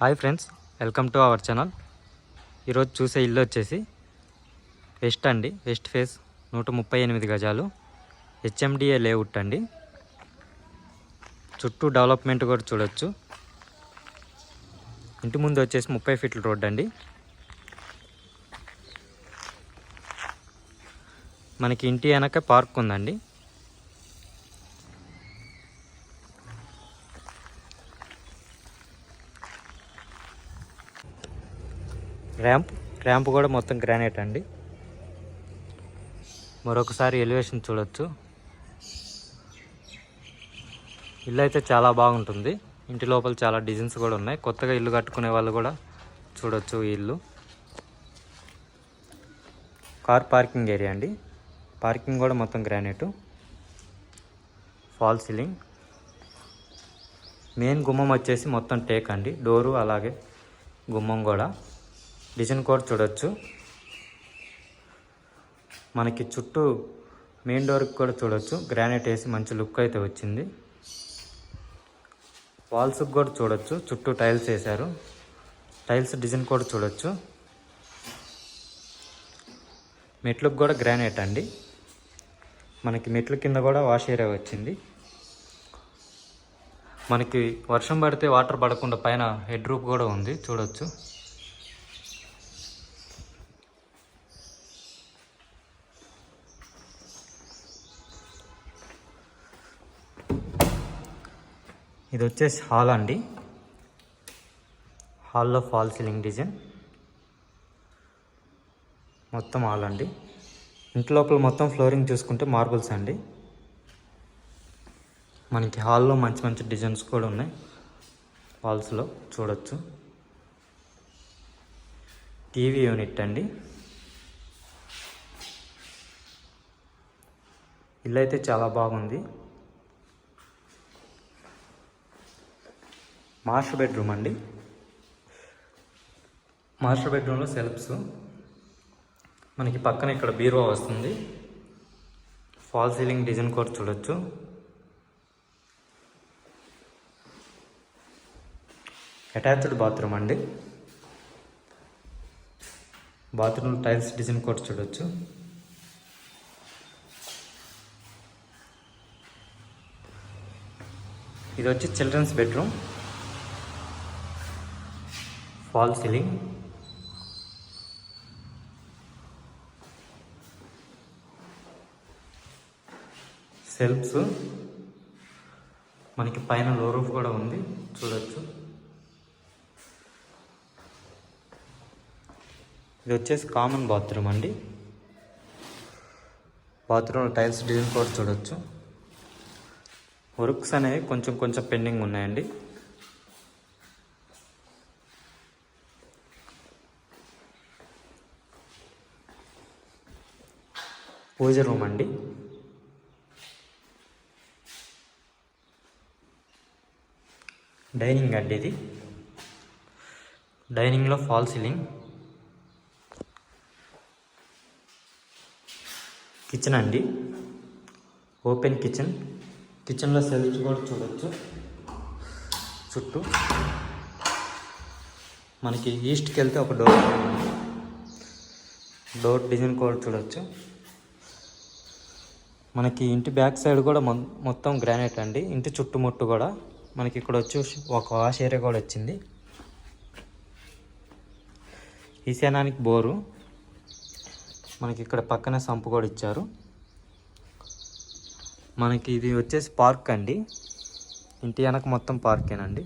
Hi friends, welcome to our channel. ఈరోజు చూసే ఇల్లు వచ్చేసి వెస్ట్ ఫేస్ 138 గజాలు హెచ్ఎండిఏ లేఅవుట్ అండి. చుట్టూ డెవలప్మెంట్ కూడా చూడొచ్చు. ఇంటి ముందు వచ్చేసి 30 ఫీట్ల రోడ్ అండి. మనకి ఇంటి వెనక పార్క్ ఉందండి. ర్యాంప్ కూడా మొత్తం గ్రానైట్ అండి. మరొకసారి ఎలివేషన్ చూడొచ్చు. ఇల్లు అయితే చాలా బాగుంటుంది. ఇంటి లోపల చాలా డిజైన్స్ కూడా ఉన్నాయి. కొత్తగా ఇల్లు కట్టుకునే వాళ్ళు కూడా చూడొచ్చు ఈ ఇల్లు. కార్ పార్కింగ్ ఏరియా అండి. పార్కింగ్ కూడా మొత్తం గ్రానైట్. Fall ceiling. మెయిన్ గుమ్మం వచ్చేసి మొత్తం టేక్ అండి. డోరు అలాగే గుమ్మం కూడా డిజైన్ కూడా చూడొచ్చు. మనకి చుట్టూ మెయిన్ డోర్కి కూడా చూడొచ్చు. గ్రానైట్ వేసి మంచి లుక్ అయితే వచ్చింది. వాల్స్కి కూడా చూడొచ్చు. చుట్టూ టైల్స్ వేశారు. టైల్స్ డిజైన్ కూడా చూడొచ్చు. మెట్లకు కూడా గ్రానైట్ అండి. మనకి మెట్ల కింద కూడా వాష్ ఏరియా వచ్చింది. మనకి వర్షం పడితే వాటర్ పడకుండా పైన హెడ్ రూప్ కూడా ఉంది, చూడొచ్చు. ఇది వచ్చేసి హాల్ అండి. హాల్లో ఫాల్ సీలింగ్ డిజైన్ మొత్తం హాల్ అండి. ఇంటి లోపల మొత్తం ఫ్లోరింగ్ చూసుకుంటే మార్బుల్స్ అండి. మనకి హాల్లో మంచి మంచి డిజైన్స్ కూడా ఉన్నాయి. వాల్స్లో చూడొచ్చు. టీవీ యూనిట్ అండి. ఇల్లు అయితే చాలా బాగుంది. మాస్టర్ బెడ్రూమ్ అండి. మాస్టర్ బెడ్రూమ్లో సెల్ఫ్స్. మనకి పక్కన ఇక్కడ బీరువా వస్తుంది. ఫాల్ సీలింగ్ డిజైన్ కూడా చూడొచ్చు. అటాచ్డ్ బాత్రూమ్ అండి. బాత్రూమ్ టైల్స్ డిజైన్ కూడా చూడొచ్చు. ఇది వచ్చి children's bedroom. Fall ceiling. Shelves. మనకి పైన లో రూఫ్ కూడా ఉంది, చూడొచ్చు. ఇది వచ్చేసి కామన్ బాత్రూమ్ అండి. బాత్రూమ్ టైల్స్ డిజైన్ కూడా చూడొచ్చు. వర్క్స్ అనేవి కొంచెం పెండింగ్ ఉన్నాయండి. పూజ రూమ్ అండి. డైనింగ్ అండి. ఇది డైనింగ్లో ఫాల్ సీలింగ్. కిచెన్ అండి. Open kitchen. కిచెన్లో సెల్ఫ్స్ కూడా చూడొచ్చు. చుట్టూ మనకి ఈస్ట్కి వెళ్తే ఒక డోర్ డిజైన్ కూడా చూడొచ్చు. మనకి ఇంటి బ్యాక్ సైడ్ కూడా మొత్తం గ్రానైట్ అండి. ఇంటి చుట్టుముట్టు కూడా మనకి ఇక్కడ వచ్చి ఒక వాష్ ఏరియా కూడా వచ్చింది. ఈశాన్యానికి బోరు. మనకి ఇక్కడ పక్కనే సంపు కూడా ఇచ్చారు. మనకి ఇది వచ్చేసి పార్క్ అండి. ఇంటి వెనక మొత్తం పార్కేనండి.